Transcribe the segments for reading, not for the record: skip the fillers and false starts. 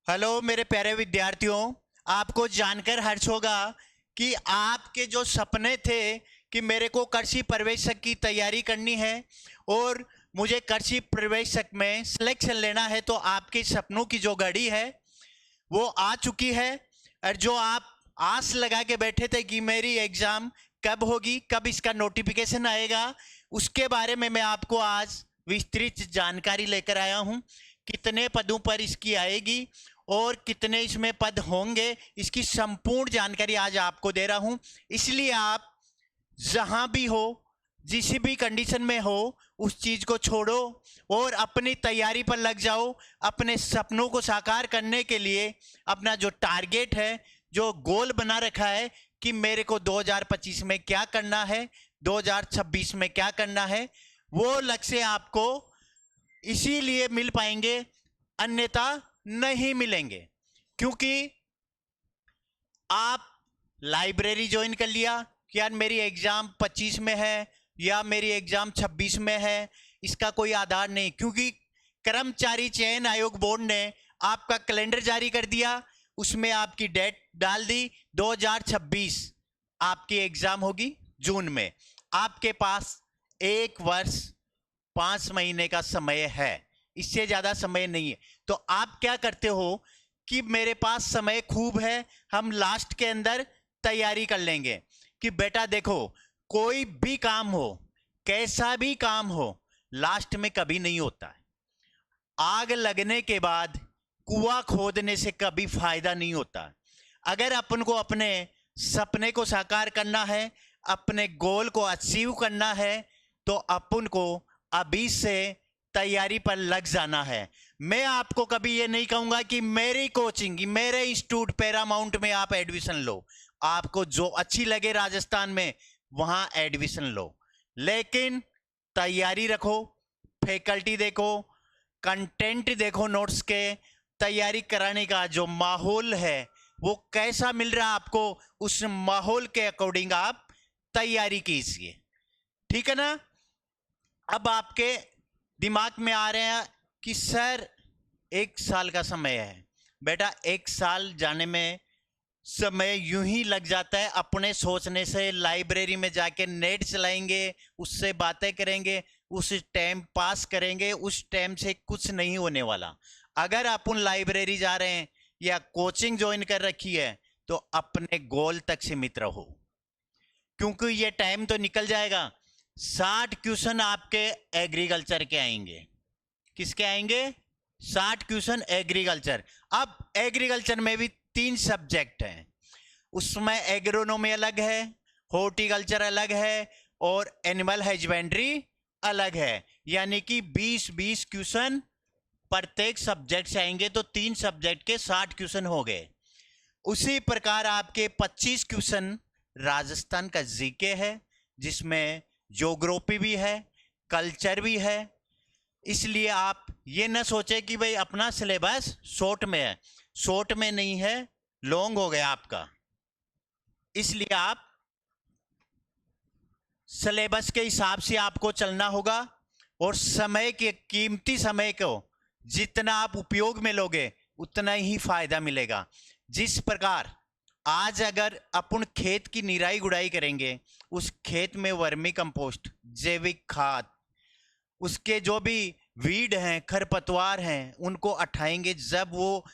Hello मेरे प्यारे विद्यार्थियों। आपको जानकर हर्ष होगा कि आपके जो सपने थे कि मेरे को कृषि प्रवेशक की तैयारी करनी है और मुझे कृषि प्रवेशक में सिलेक्शन लेना है, तो आपके सपनों की जो घड़ी है वो आ चुकी है। और जो आप आस लगा के बैठे थे कि मेरी एग्ज़ाम कब होगी, कब इसका नोटिफिकेशन आएगा, उसके बारे में मैं आपको आज विस्तृत जानकारी लेकर आया हूं। कितने पदों पर इसकी आएगी और कितने इसमें पद होंगे, इसकी संपूर्ण जानकारी आज आपको दे रहा हूं। इसलिए आप जहां भी हो, जिस भी कंडीशन में हो, उस चीज को छोड़ो और अपनी तैयारी पर लग जाओ। अपने सपनों को साकार करने के लिए अपना जो टारगेट है, जो गोल बना रखा है कि मेरे को 2025 में क्या करना है, 2026 में क्या करना है, वो लक्ष्य आपको इसीलिए मिल पाएंगे, अन्यथा नहीं मिलेंगे। क्योंकि आप लाइब्रेरी ज्वाइन कर लिया कि यार मेरी एग्जाम 25 में है या मेरी एग्जाम 26 में है, इसका कोई आधार नहीं। क्योंकि कर्मचारी चयन आयोग बोर्ड ने आपका कैलेंडर जारी कर दिया, उसमें आपकी डेट डाल दी 2026 आपकी एग्जाम होगी जून में। आपके पास 1 वर्ष 5 महीने का समय है, इससे ज्यादा समय नहीं है। तो आप क्या करते हो कि मेरे पास समय खूब है, हम लास्ट के अंदर तैयारी कर लेंगे। कि बेटा देखो, कोई भी काम हो, कैसा भी काम हो, लास्ट में कभी नहीं होता है। आग लगने के बाद कुआं खोदने से कभी फायदा नहीं होता। अगर अपन को अपने सपने को साकार करना है, अपने गोल को अचीव करना है, तो अपन को अभी से तैयारी पर लग जाना है। मैं आपको कभी ये नहीं कहूंगा कि मेरी कोचिंग, मेरे इंस्टीट्यूट पैरामाउंट में आप एडमिशन लो। आपको जो अच्छी लगे राजस्थान में वहां एडमिशन लो, लेकिन तैयारी रखो, फैकल्टी देखो, कंटेंट देखो, नोट्स के तैयारी कराने का जो माहौल है वो कैसा मिल रहा है आपको, उस माहौल के अकॉर्डिंग आप तैयारी कीजिए। ठीक है ना। अब आपके दिमाग में आ रहे हैं कि सर 1 साल का समय है। बेटा 1 साल जाने में समय यूं ही लग जाता है अपने सोचने से। लाइब्रेरी में जाके नेट चलाएंगे, उससे बातें करेंगे, उस टाइम पास करेंगे, उस टाइम से कुछ नहीं होने वाला। अगर अपन लाइब्रेरी जा रहे हैं या कोचिंग ज्वाइन कर रखी है तो अपने गोल तक सीमित रहो, क्योंकि ये टाइम तो निकल जाएगा। 60 क्वेश्चन आपके एग्रीकल्चर के आएंगे। किसके आएंगे? 60 क्वेश्चन एग्रीकल्चर। अब एग्रीकल्चर में भी 3 सब्जेक्ट हैं, उसमें एग्रोनॉमी अलग है, हॉर्टिकल्चर अलग है और एनिमल हस्बेंड्री अलग है। यानी कि 20-20 क्वेश्चन प्रत्येक सब्जेक्ट से आएंगे, तो 3 सब्जेक्ट के 60 क्वेश्चन हो गए। उसी प्रकार आपके 25 क्वेश्चन राजस्थान का जीके है, जिसमें ज्योग्राफी भी है, कल्चर भी है। इसलिए आप ये न सोचे कि भाई अपना सिलेबस शॉर्ट में है। शॉर्ट में नहीं है, लॉन्ग हो गया आपका। इसलिए आप सिलेबस के हिसाब से आपको चलना होगा और समय के कीमती समय को जितना आप उपयोग में लोगे उतना ही फायदा मिलेगा। जिस प्रकार आज अगर अपन खेत की निराई गुड़ाई करेंगे, उस खेत में वर्मी कंपोस्ट, जैविक खाद, उसके जो भी वीड हैं, खरपतवार हैं, उनको हटाएंगे, जब वो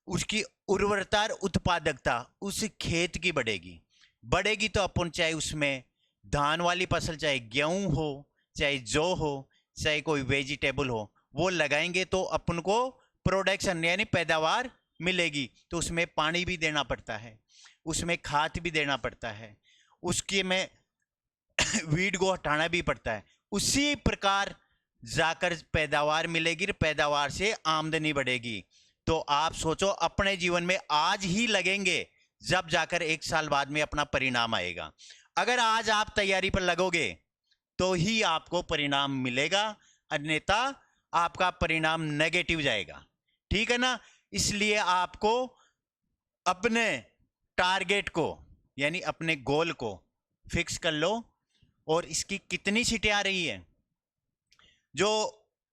उसकी उर्वरता और उत्पादकता उस खेत की बढ़ेगी। बढ़ेगी तो अपन चाहे उसमें धान वाली फसल, चाहे गेहूं हो, चाहे जौ हो, चाहे कोई वेजिटेबल हो, वो लगाएंगे तो अपन को प्रोडक्शन यानी पैदावार मिलेगी। तो उसमें पानी भी देना पड़ता है, उसमें खाद भी देना पड़ता है, उसके में वीड को हटाना भी पड़ता है। उसी प्रकार जाकर पैदावार मिलेगी, पैदावार से आमदनी बढ़ेगी। तो आप सोचो, अपने जीवन में आज ही लगेंगे, जब जाकर 1 साल बाद में अपना परिणाम आएगा। अगर आज आप तैयारी पर लगोगे तो ही आपको परिणाम मिलेगा, अन्यथा आपका परिणाम नेगेटिव जाएगा। ठीक है ना। इसलिए आपको अपने टारगेट को यानी अपने गोल को फिक्स कर लो। और इसकी कितनी सीटें आ रही है, जो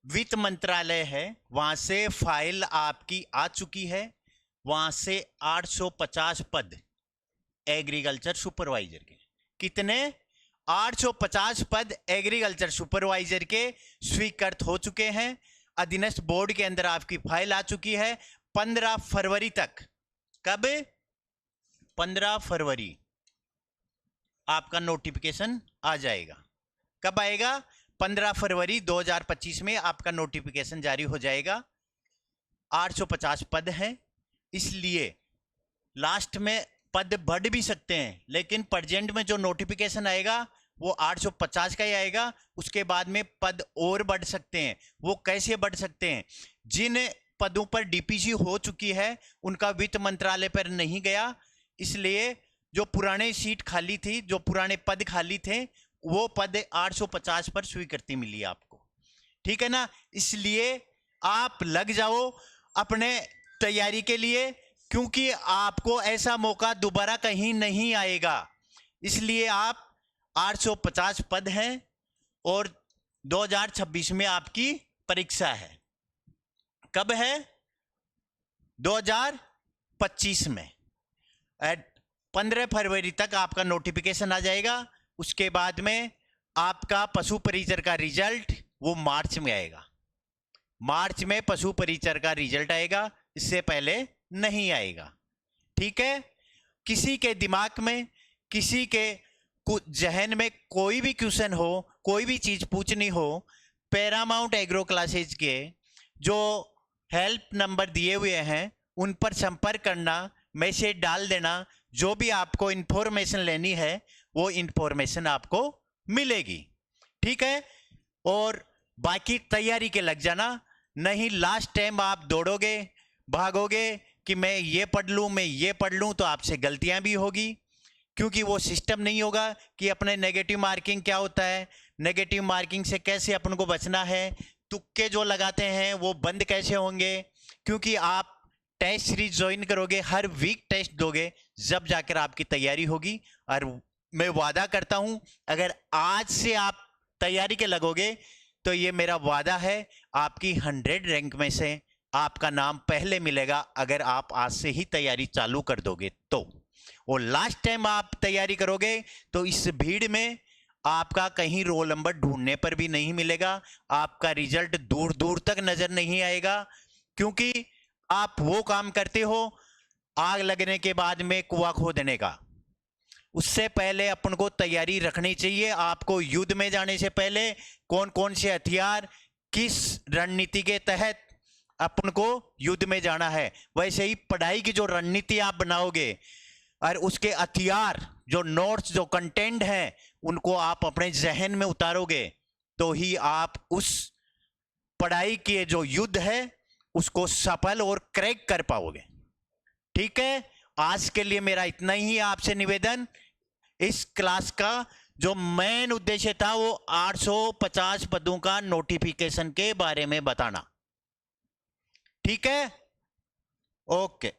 वित्त मंत्रालय है वहां से फाइल आपकी आ चुकी है। वहां से 850 पद एग्रीकल्चर सुपरवाइजर के। कितने? 850 पद एग्रीकल्चर सुपरवाइजर के स्वीकृत हो चुके हैं। अधीनस्थ बोर्ड के अंदर आपकी फाइल आ चुकी है। 15 फरवरी तक, कब? 15 फरवरी आपका नोटिफिकेशन आ जाएगा। कब आएगा? 15 फरवरी 2025 में आपका नोटिफिकेशन जारी हो जाएगा। 850 पद हैं, इसलिए लास्ट में पद बढ़ भी सकते हैं, लेकिन प्रेजेंट में जो नोटिफिकेशन आएगा वो 850 का ही आएगा। उसके बाद में पद और बढ़ सकते हैं। वो कैसे बढ़ सकते हैं? जिन पदों पर डीपीसी हो चुकी है उनका वित्त मंत्रालय पर नहीं गया, इसलिए जो पुराने सीट खाली थी, जो पुराने पद खाली थे, वो पद 850 पर स्वीकृति मिली आपको। ठीक है ना? इसलिए आप लग जाओ अपने तैयारी के लिए, क्योंकि आपको ऐसा मौका दोबारा कहीं नहीं आएगा। इसलिए आप 850 पद हैं और 2026 में आपकी परीक्षा है। कब है? 2025 में। 15 फरवरी तक आपका नोटिफिकेशन आ जाएगा। उसके बाद में आपका पशु परिचर का रिजल्ट वो मार्च में आएगा। मार्च में पशु परिचर का रिजल्ट आएगा, इससे पहले नहीं आएगा। ठीक है? किसी के दिमाग में, किसी के जहन में कोई भी क्वेश्चन हो, कोई भी चीज पूछनी हो, पैरामाउंट एग्रो क्लासेज के जो हेल्प नंबर दिए हुए हैं उन पर संपर्क करना, मैसेज डाल देना। जो भी आपको इंफॉर्मेशन लेनी है वो इंफॉर्मेशन आपको मिलेगी। ठीक है? और बाकी तैयारी के लग जाना, नहीं लास्ट टाइम आप दौड़ोगे, भागोगे कि मैं ये पढ़ लूँ, मैं ये पढ़ लूँ, तो आपसे गलतियां भी होगी, क्योंकि वो सिस्टम नहीं होगा कि अपने नेगेटिव मार्किंग क्या होता है, नेगेटिव मार्किंग से कैसे अपन को बचना है, तुक्के जो लगाते हैं वो बंद कैसे होंगे, क्योंकि आप टेस्ट सीरीज ज्वाइन करोगे, हर वीक टेस्ट दोगे, जब जाकर आपकी तैयारी होगी। और मैं वादा करता हूं, अगर आज से आप तैयारी के लगोगे तो ये मेरा वादा है, आपकी 100 रैंक में से आपका नाम पहले मिलेगा, अगर आप आज से ही तैयारी चालू कर दोगे तो। और लास्ट टाइम आप तैयारी करोगे तो इस भीड़ में आपका कहीं रोल नंबर ढूंढने पर भी नहीं मिलेगा, आपका रिजल्ट दूर दूर तक नजर नहीं आएगा, क्योंकि आप वो काम करते हो आग लगने के बाद में कुआं खोदने का। उससे पहले अपन को तैयारी रखनी चाहिए। आपको युद्ध में जाने से पहले कौन कौन से हथियार, किस रणनीति के तहत अपन को युद्ध में जाना है, वैसे ही पढ़ाई की जो रणनीति आप बनाओगे और उसके हथियार, जो नोट्स, जो कंटेंट है, उनको आप अपने जहन में उतारोगे तो ही आप उस पढ़ाई के जो युद्ध है उसको सफल और क्रैक कर पाओगे। ठीक है? आज के लिए मेरा इतना ही आपसे निवेदन। इस क्लास का जो मेन उद्देश्य था वो 850 पदों का नोटिफिकेशन के बारे में बताना। ठीक है? ओके।